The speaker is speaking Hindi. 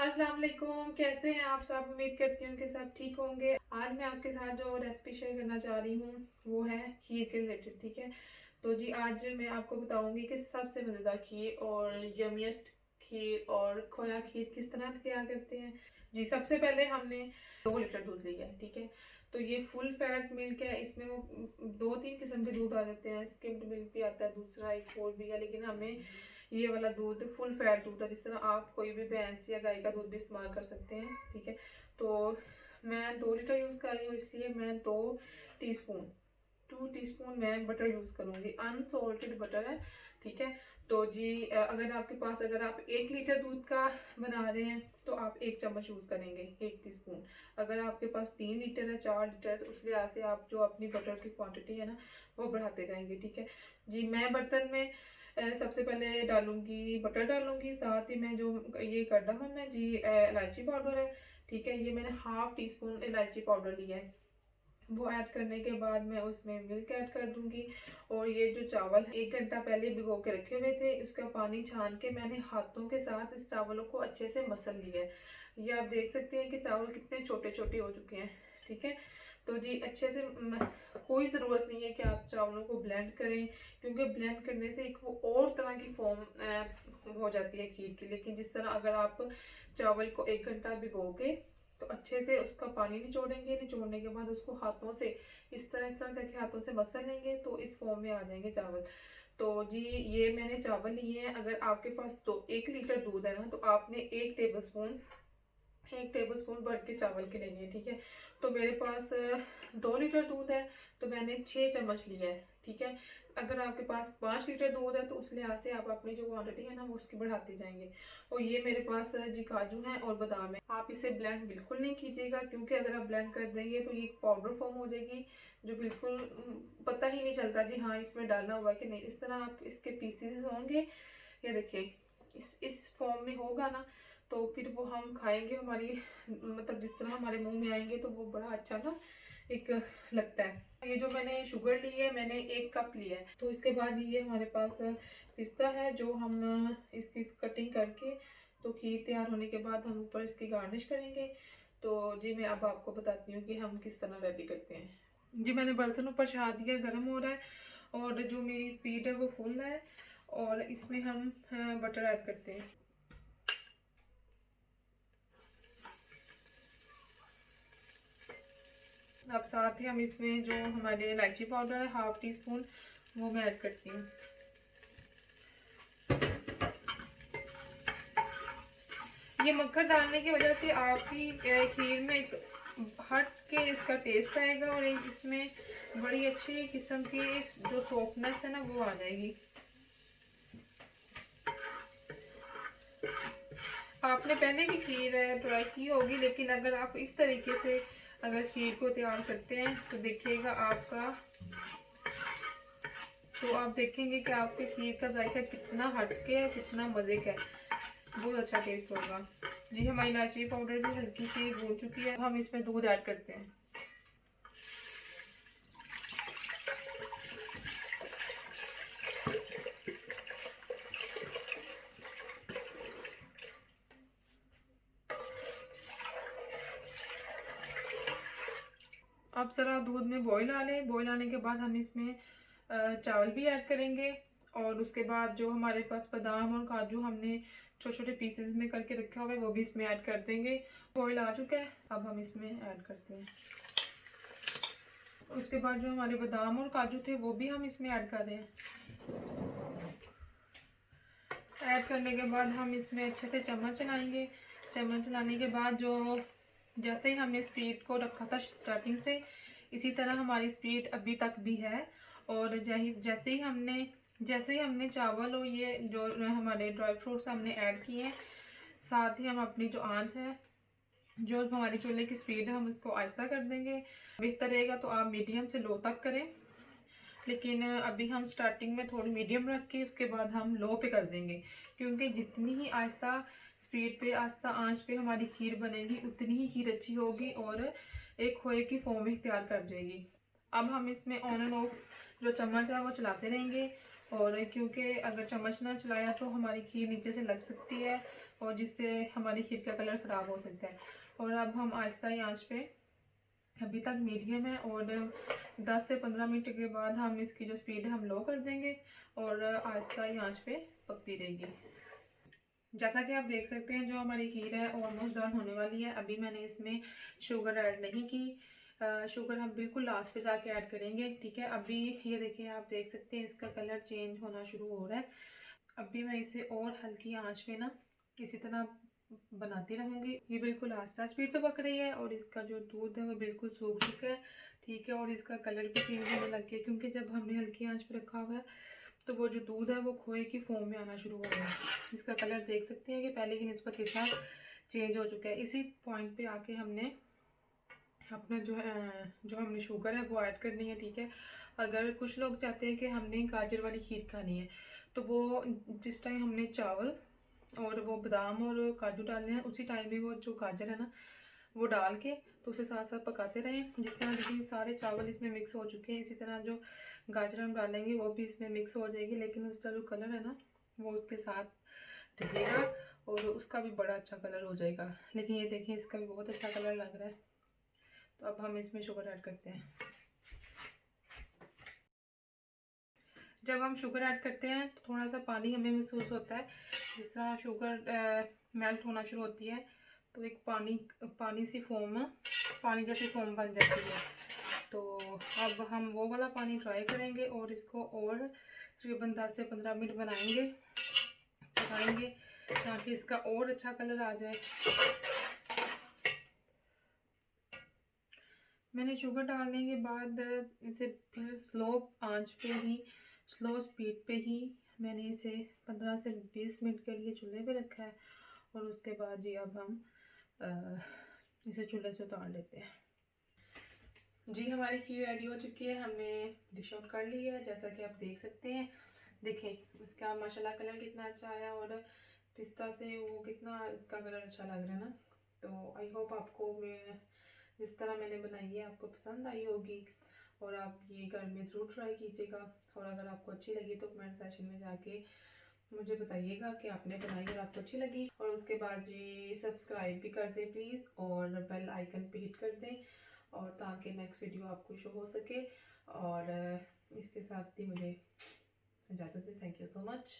अस्सलाम वालेकुम, कैसे हैं आप सब। उम्मीद करती हूँ कि सब ठीक होंगे। आज मैं आपके साथ जो रेसिपी शेयर करना चाह रही हूँ वो है खीर के रिलेटेड। ठीक है, तो जी आज मैं आपको बताऊंगी कि सबसे मज़ेदार खीर और यमीएस्ट खीर और खोया खीर किस तरह तैयार करते हैं। जी सबसे पहले हमने 2 लीटर दूध लिया है। ठीक है, तो ये फुल फैट मिल्क है। इसमें वो 2-3 किस्म के दूध आ जाते हैं, स्किम्ड मिल्क भी आता है, दूसरा एक और भी है, लेकिन हमें ये वाला दूध फुल फैट दूध है। जिस तरह आप कोई भी भैंस या गाय का दूध भी इस्तेमाल कर सकते हैं। ठीक है, तो मैं 2 लीटर यूज़ कर रही हूँ, इसलिए मैं 2 टीस्पून 2 टीस्पून मैं बटर यूज़ करूँगी। अनसॉल्टेड बटर है। ठीक है, तो जी अगर आपके पास, अगर आप 1 लीटर दूध का बना रहे हैं तो आप 1 चम्मच यूज़ करेंगे, 1 टीस्पून। अगर आपके पास 3 लीटर है, 4 लीटर, उस लिहाज से आप जो अपनी बटर की क्वांटिटी है ना वो बढ़ाते जाएंगे। ठीक है जी, मैं बर्तन में सबसे पहले डालूंगी बटर डालूंगी, साथ ही मैं जो ये कार्डमम है जी, इलायची पाउडर है। ठीक है, ये मैंने 1/2 टीस्पून इलायची पाउडर लिया है। वो ऐड करने के बाद मैं उसमें मिल्क ऐड कर दूंगी। और ये जो चावल 1 घंटा पहले भिगो के रखे हुए थे, उसका पानी छान के मैंने हाथों के साथ इस चावलों को अच्छे से मसल लिया है। ये आप देख सकते हैं कि चावल कितने छोटे छोटे हो चुके हैं। ठीक है, तो जी अच्छे से कोई ज़रूरत नहीं है कि आप चावलों को ब्लेंड करें, क्योंकि ब्लेंड करने से एक वो और तरह की फॉर्म हो जाती है खीर की। लेकिन जिस तरह अगर आप चावल को 1 घंटा भिगो के तो अच्छे से उसका पानी निचोड़ेंगे, निचोड़ने के बाद उसको हाथों से इस तरह करके हाथों से मसल लेंगे तो इस फॉर्म में आ जाएंगे चावल। तो जी ये मैंने चावल लिए हैं। अगर आपके पास तो 1 लीटर दूध है ना, तो आपने 1 टेबल स्पून भर के चावल के लेने हैं। ठीक है, तो मेरे पास 2 लीटर दूध है, तो मैंने 6 चम्मच लिया है। ठीक है, अगर आपके पास 5 लीटर दूध है तो उस लिहाज से आप अपनी जो क्वांटिटी है ना वो उसकी बढ़ाते जाएंगे। और ये मेरे पास जी काजू हैं और बादाम है। आप इसे ब्लेंड बिल्कुल नहीं कीजिएगा, क्योंकि अगर आप ब्लेंड कर देंगे तो ये पाउडर फॉर्म हो जाएगी, जो बिल्कुल पता ही नहीं चलता जी हाँ इसमें डालना हुआ कि नहीं। इस तरह आप इसके पीसीस होंगे, ये देखिए इस फॉर्म में होगा ना, तो फिर वो हम खाएंगे, हमारी मतलब जिस तरह हमारे मुंह में आएंगे तो वो बड़ा अच्छा ना एक लगता है। ये जो मैंने शुगर ली है, मैंने 1 कप लिया है। तो इसके बाद ये हमारे पास पिस्ता है, जो हम इसकी कटिंग करके तो खीर तैयार होने के बाद हम ऊपर इसकी गार्निश करेंगे। तो जी मैं अब आपको बताती हूँ कि हम किस तरह रेडी करते हैं। जी मैंने बर्तन ऊपर चढ़ा दिया, गर्म हो रहा है और जो मेरी स्पीड है वो फुल है। और इसमें हम बटर ऐड करते हैं। अब साथ ही हम इसमें जो हमारे इलायची पाउडर है 1/2 टीस्पून, वो मैं ऐड करती हूँ। ये मक्खन डालने की वजह से आपकी खीर में एक हट के इसका टेस्ट आएगा और एक इसमें बड़ी अच्छी किस्म की जो सॉफ्टनेस है ना वो आ जाएगी। आपने पहले भी खीर ट्राई की होगी, लेकिन अगर आप इस तरीके से अगर खीर को तैयार करते हैं तो देखिएगा आपका, तो आप देखेंगे कि आपके खीर का जायका कितना हटके है, कितना मज़े का है, बहुत अच्छा टेस्ट होगा। जी हमारी इलायची पाउडर भी हल्की सी भून चुकी है, हम इसमें दूध ऐड करते हैं। अब ज़रा दूध में बॉईल आ ले, बॉईल आने के बाद हम इसमें चावल भी ऐड करेंगे। और उसके बाद जो हमारे पास बादाम और काजू हमने छोटे छोटे पीसेस में करके रखा हुआ है वो भी इसमें ऐड कर देंगे। बॉईल आ चुका है, अब हम इसमें ऐड करते हैं। उसके बाद जो हमारे बादाम और काजू थे वो भी हम इसमें ऐड कर रहे हैं। ऐड करने के बाद हम इसमें अच्छे से चम्मच चलाएंगे। चम्मच चलाने के बाद जो जैसे ही हमने स्पीड को रखा था स्टार्टिंग से, इसी तरह हमारी स्पीड अभी तक भी है। और जैसे ही हमने जैसे ही हमने चावल और ये जो हमारे ड्राई फ्रूट्स हमने ऐड किए हैं, साथ ही हम अपनी जो आंच है, जो हमारी चूल्हे की स्पीड है, हम इसको आहिस्ता कर देंगे। बेहतर रहेगा तो आप मीडियम से लो तक करें, लेकिन अभी हम स्टार्टिंग में थोड़ी मीडियम रख के उसके बाद हम लो पे कर देंगे, क्योंकि जितनी ही आहिस्ता स्पीड पे, आहिस्ता आंच पे हमारी खीर बनेगी, उतनी ही खीर अच्छी होगी और एक खोए की फॉर्म इख्तियार कर जाएगी। अब हम इसमें ऑन एंड ऑफ जो चम्मच है वो चलाते रहेंगे, और क्योंकि अगर चम्मच ना चलाया तो हमारी खीर नीचे से लग सकती है और जिससे हमारी खीर का कलर ख़राब हो सकता है। और अब हम आहिस्ता ही आंच पे, अभी तक मीडियम है, और 10 से 15 मिनट के बाद हम इसकी जो स्पीड है हम लो कर देंगे और आहिस्ता ही आंच पे पकती रहेगी। जैसा कि आप देख सकते हैं जो हमारी खीर है ऑलमोस्ट डन होने वाली है। अभी मैंने इसमें शुगर ऐड नहीं की, शुगर हम बिल्कुल लास्ट पे जाके ऐड करेंगे, ठीक है। अभी ये देखिए, आप देख सकते हैं इसका कलर चेंज होना शुरू हो रहा है। अभी मैं इसे और हल्की आंच पे ना इसी तरह बनाती रहूँगी। ये बिल्कुल आस्ता स्पीड पे पक रही है और इसका जो दूध है वो बिल्कुल सूख चुका है, ठीक है। और इसका कलर भी चेंज होने लग गया, क्योंकि जब हमने हल्की आंच पे रखा हुआ है तो वो जो दूध है वो खोए की फॉर्म में आना शुरू हो गया है। इसका कलर देख सकते हैं कि पहले की निस्बत कितना चेंज हो चुका है। इसी पॉइंट पे आके हमने अपना जो हमने शुगर है वो ऐड करनी है, ठीक है। अगर कुछ लोग चाहते हैं कि हमने गाजर वाली खीर खानी है, तो वो जिस टाइम हमने चावल और वो बादाम और काजू डालने हैं, उसी टाइम में वो जो गाजर है ना वो डाल के तो उसे साथ साथ पकाते रहें। जिस तरह देखिए सारे चावल इसमें मिक्स हो चुके हैं, इसी तरह जो गाजर हम डालेंगे वो भी इसमें मिक्स हो जाएगी, लेकिन उसका जो कलर है ना वो उसके साथ ढलेगा और उसका भी बड़ा अच्छा कलर हो जाएगा। लेकिन ये देखिए इसका भी बहुत अच्छा कलर लग रहा है। तो अब हम इसमें शुगर ऐड करते हैं। जब हम शुगर ऐड करते हैं तो थोड़ा सा पानी हमें महसूस होता है, जिस तरह शुगर मेल्ट होना शुरू होती है तो एक पानी सी फॉर्म, पानी जैसी फॉर्म बन जाती है। तो अब हम वो वाला पानी ट्राई करेंगे और इसको और तकरीबन 10 से 15 मिनट पकाएंगे ताकि इसका और अच्छा कलर आ जाए। मैंने शुगर डालने के बाद इसे फिर स्लो आंच पे ही, स्लो स्पीड पे ही मैंने इसे 15 से 20 मिनट के लिए चूल्हे पे रखा है। और उसके बाद जी अब हम इसे चूल्हे से उतार लेते हैं। जी हमारी खीर रेडी हो चुकी है, हमने डिश आउट कर ली है। जैसा कि आप देख सकते हैं, देखें इसका माशाल्लाह कलर कितना अच्छा आया और पिस्ता से वो कितना इसका कलर अच्छा लग रहा है ना। तो आई होप आपको मैं जिस तरह मैंने बनाई है आपको पसंद आई होगी और आप ये घर में ज़रूर ट्राई कीजिएगा। और अगर आपको अच्छी लगी तो कमेंट सेक्शन में जाके मुझे बताइएगा कि आपने बनाई और आपको अच्छी लगी। और उसके बाद जी सब्सक्राइब भी कर दें प्लीज़ और बेल आइकन पे हिट कर दें, और ताकि नेक्स्ट वीडियो आपको शो हो सके। और इसके साथ ही मुझे इजाज़त दें। Thank you so much.